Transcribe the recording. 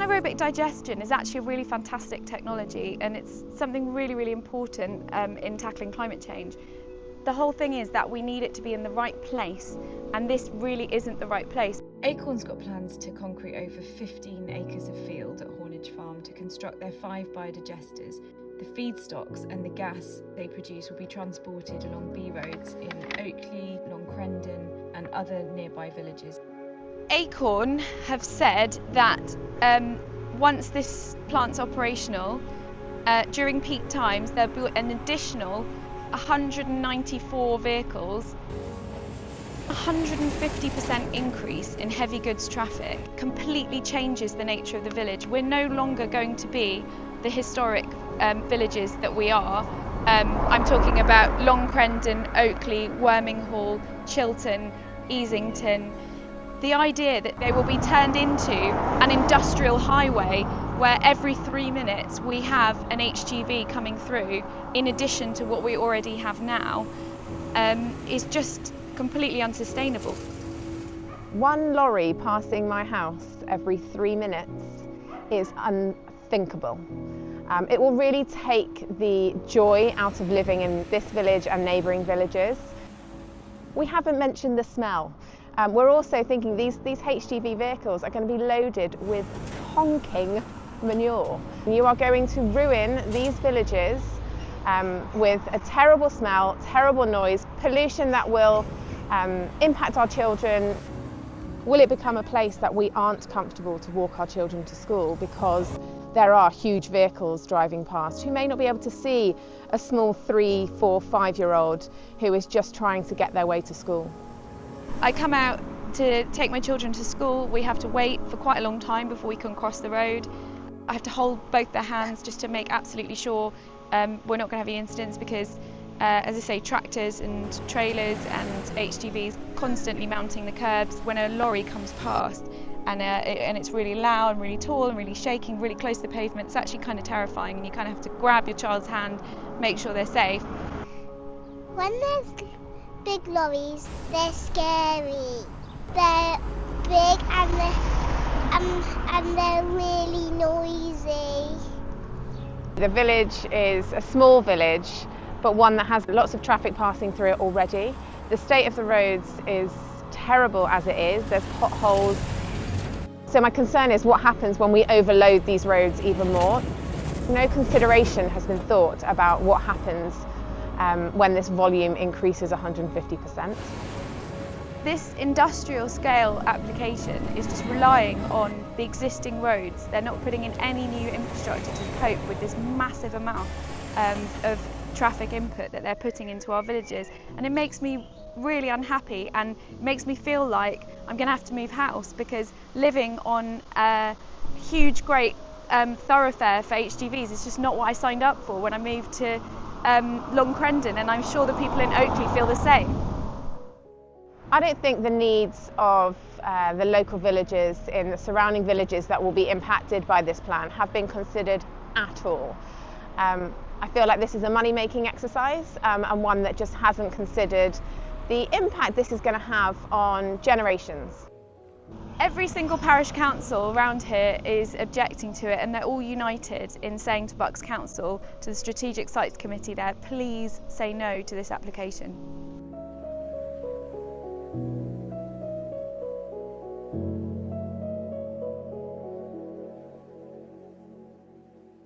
Anaerobic digestion is actually a really fantastic technology, and it's something really, really important in tackling climate change. The whole thing is that we need it to be in the right place, and this really isn't the right place. Acorn's got plans to concrete over 15 acres of field at Hornage Farm to construct their 5 biodigesters. The feedstocks and the gas they produce will be transported along B roads in Oakley, Long Crendon and other nearby villages. Acorn have said that once this plant's operational, during peak times there'll be an additional 194 vehicles. 150% increase in heavy goods traffic completely changes the nature of the village. We're no longer going to be the historic villages that we are. I'm talking about Long Crendon, Oakley, Worminghall, Chilton, Easington. The idea that they will be turned into an industrial highway where every 3 minutes we have an HGV coming through in addition to what we already have now is just completely unsustainable. One lorry passing my house every 3 minutes is unthinkable. It will really take the joy out of living in this village and neighbouring villages. We haven't mentioned the smell. We're also thinking these HGV vehicles are going to be loaded with honking manure. You are going to ruin these villages with a terrible smell, terrible noise, pollution that will impact our children. Will it become a place that we aren't comfortable to walk our children to school because there are huge vehicles driving past who may not be able to see a small 3, 4, 5-year-old who is just trying to get their way to school? I come out to take my children to school. We have to wait for quite a long time before we can cross the road. I have to hold both their hands just to make absolutely sure we're not going to have any incidents because as I say, tractors and trailers and HGVs constantly mounting the curbs. When a lorry comes past and it's really loud and really tall and really shaking, really close to the pavement, it's actually kind of terrifying, and you kind of have to grab your child's hand, make sure they're safe. When there's big lorries, they're scary. They're big and they're really noisy. The village is a small village, but one that has lots of traffic passing through it already. The state of the roads is terrible as it is. There's potholes. So my concern is what happens when we overload these roads even more. No consideration has been thought about what happens when this volume increases 150%. This industrial scale application is just relying on the existing roads. They're not putting in any new infrastructure to cope with this massive amount of traffic input that they're putting into our villages, and it makes me really unhappy and makes me feel like I'm going to have to move house, because living on a huge great thoroughfare for HGVs is just not what I signed up for when I moved to Long Crendon, and I'm sure the people in Oakley feel the same. I don't think the needs of the local villages in the surrounding villages that will be impacted by this plan have been considered at all. I feel like this is a money-making exercise and one that just hasn't considered the impact this is going to have on generations. Every single parish council around here is objecting to it, and they're all united in saying to Bucks Council, to the Strategic Sites Committee there, please say no to this application.